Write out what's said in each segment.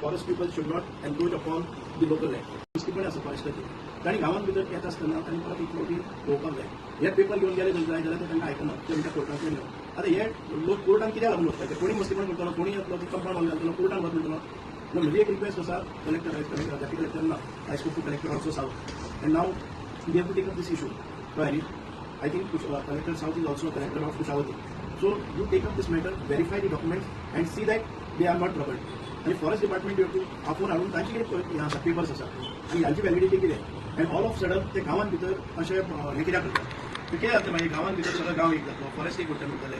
forest people should not encroach upon the local land. दुसरी पण असं फॉरेस्टाची आणि गावात भितर येत असताना त्यांनी परत एक मोठी रोवपाक जाय. हे पेपर घेऊन गेले जाय जाल्यार ते तांकां आयकना ते म्हणटा कोर्टांत गेले. आता हे लोक कोर्टान कित्याक लागून वचपाचे? कोणी मस्तीपण करतलो, कोणी येतलो कंपाउंड वॉल घालतलो, कोर्टान वच म्हणटलो. म्हजी एक रिक्वेस्ट आसा कलेक्टर डेप्युटी कलेक्टर ना I spoke to collector also south and now we have to take up this issue. I think Collector South is also a collector of Kushavati. So you take up this matter, verify the documents and see that they are not troubled. And forest department you have to आपोवन हाडून तांचे कितें papers आसा आनी हांची validity कितें and all of sudden ते गांवांत भितर अशें हें कित्याक करतात? कितें जाता मागीर गांवांत भितर सगळो गांव एक जातलो, फॉरेस्ट एक उरतले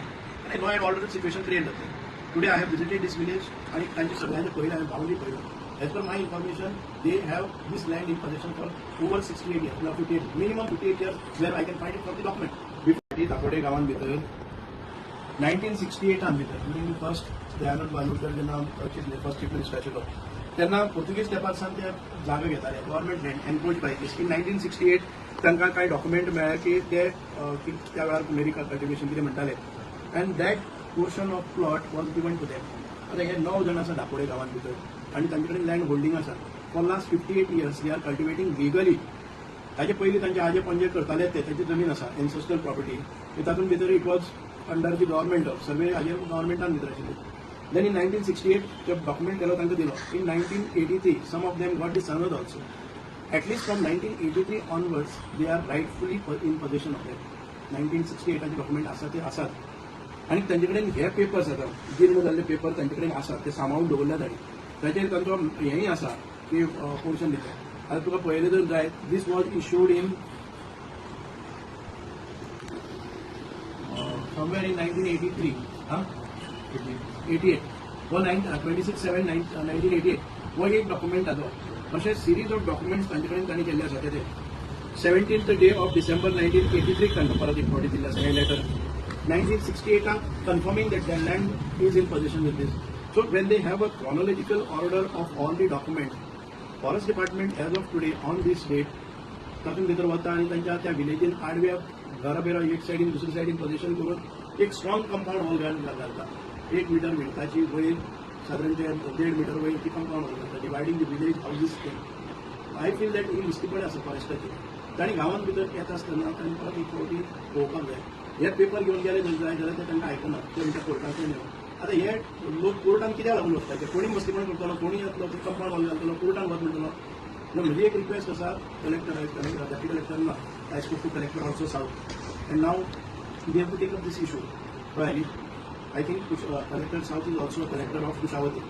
आनी law and order situation create जातलें. Today I have visited this village आनी तांचे सगळ्यांचे पयलें हांवें बाउंड्री पळयलो. As per my information, they have this land in possession for over 68 years, 58, minimum 58 years, where I can find it from the document. Before Takode गावान भितर 1968 भितर during the first Dayanand Bandodkar जेन्ना first chief minister आशिल्लो तेन्ना पोर्तुगीज तेंपारसान ते जागो घेताले government land encroach bye दीस. इन 1968 तांकां कांय डॉक्युमेंट मेळ्ळे की ते त्या वेळार मेरिका कल्टिवेशन कितें म्हणटाले and that portion of plot was given to them. आता हे 9 जाण आसा दापोडे गांवान भितर आणि तांचे कडेन लँड होल्डिंग आसा. For last 58 years they are cultivating legally. ताचे पयलीं तांचे आजे पणजे करताले तेची जमीन आसा एन्सेस्ट्रल प्रॉपर्टी. तातूंत भितर it was under the government survey हाजेर गव्हर्नमेंटान भितर आशिल्ले. देन इन 1968 जो डॉक्युमेंट केलो तांकां दिलो. In 1983 some of them got the sanad also. At least from 1983 onwards they are rightfully in position of that. 1968 document आसा ते आसात आनी तांचे कडेन हे पेपर्स आसा जीर्ण जाल्ले पेपर तांचे कडेन आसा ते सांबाळून दवरल्या तांणी. ताचेर तांचो हेंय आसा की पोर्शन दिता. आतां तुका पळयलें जर जाय दीस was issued in somewhere in 1983, 88, 26/7/1988 वो एक डॉक्युमेंट आसा. अशें सिरीज ऑफ डॉक्युमेंट्स तांचे कडेन तांणी केल्ले आसा ते 17th day of December 1983 तांकां परत एक फावटी दिल्लें आसा हें letter. 1968 confirming that their land is in possession with this. So when they have a chronological order of all the documents, Forest Department as of today on this date, तातूंत भितर वता आनी तांच्या त्या विलेजीन आडव्या घरा बिरा एक सायडीन दुसरे सायडीन पोझिशन करून एक स्ट्रॉंग कंपाउंड वॉल घालता. 1 मीटर विडथाची वयर सादारणते 1.5 मीटर वयर ती कंपाउंड वॉल घालता dividing the village houses. I feel that ही मुस्तीपण आसा फॉरेस्टाची. तांणी गांवांत भितर येता आसतना तांणी परत एक फावटी पळोवपाक जाय. हे पेपर घेवन गेले जाय जाल्यार ते तांकां आयकना ते म्हणटा कोर्टांत येवन. आता हे लोक कोर्टान कित्याक लागून वचपाचे? कोणी मस्तीपण करतलो, कोणी येतलो कंपाउंड वॉल घालतलो, कोर्टान वच म्हणटलो. म्हजी एक रिक्वेस्ट आसा कलेक्टर डेप्युटी कलेक्टर ना I spoke to collector also south and now we have to take up this issue. I think Collector South is also a collector of Kushavati.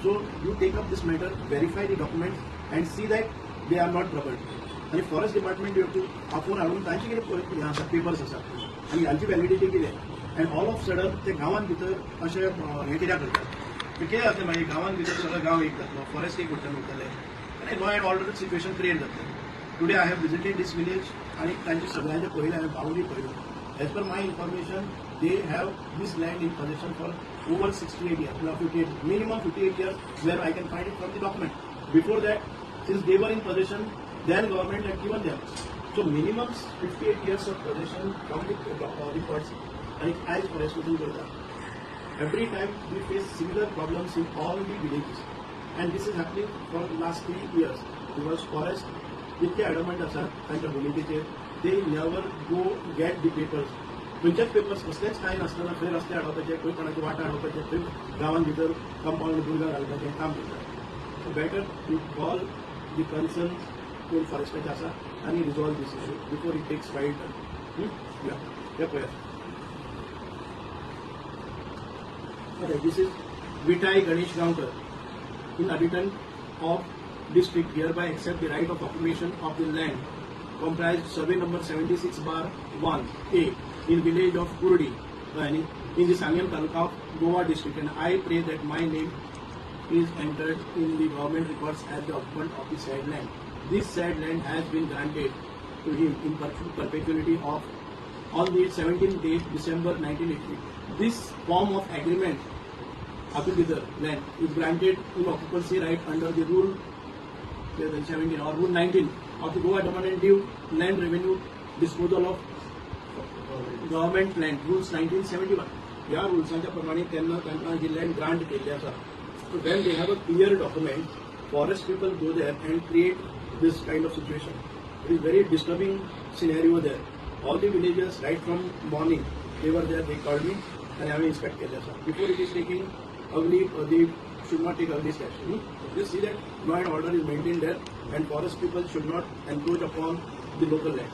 So you take up this matter, verify the documents and see that they are not troubled. आणि forest department you to आपोवन हाडून तांचे कितें हें आसा papers आसा आनी हांची व्हॅलिडिटी कितें एंड ऑल ऑफ सडन ते गांवांत भितर अशें हें कित्याक करतात? कितें जाता मागीर गांवांत भितर सगळो गांव एक जातलो, फॉरेस्ट एक उरतले आनी law and order situation create जातलें. Today I have visited this village आनी तांचे सगळ्यांचे पयलें हांवें बाउंड्री पळयलो. As per my information they have this land in possession for over 68 years, 58, minimum 58 years, where I can find it from the document. Before that, since they were in possession, then government had given them. So minimum 58 years of possession from the records and as forest within. Every time we face similar problems in all the villages, and this is happening for the last 3 years because forest इतके adamant आसात तांच्या भुमिकेचेर they never go get the papers. खंयचेच papers कसलेच कांय नासतना खंय रस्ते हाडोवपाचे, खंय कोणाचे वाट हाडोवपाचे, खंय गांवांत भितर कंपाउंड बुरगां घालपाचें काम करतात. So better to call the concern कोण फॉरेस्टाचे आसा आनी resolve this issue before it takes wild turn. हे पळयात. Okay, this is Vithai Ganesh Gaonkar, inhabitant of district hereby accept the right of occupation of the land comprised survey number 76/1A in village of Kurdi in the Sangam Taluka of Goa district, and I pray that my name is entered in the government records as the occupant of the said land. This said land has been granted to him in perpetuity on the 17th day December 1983. This form of agreement Akul land is granted in occupancy right under the rule 17 or rule 19 of the Goa Dominant Due Land Revenue Disposal of Government Land Rules 1971. ह्या रुल्सांच्या प्रमाणे त्यांना ही land grant केल्ली आसा. So when they have a clear document, forest people go there and create this kind of situation. It is very disturbing scenario there. All the villagers, right from morning, they were there, they called me and I have inspected this. Before it is taking ugly, they should not take ugly steps. Just see that law and order is maintained there and forest people should not encroach upon the local land.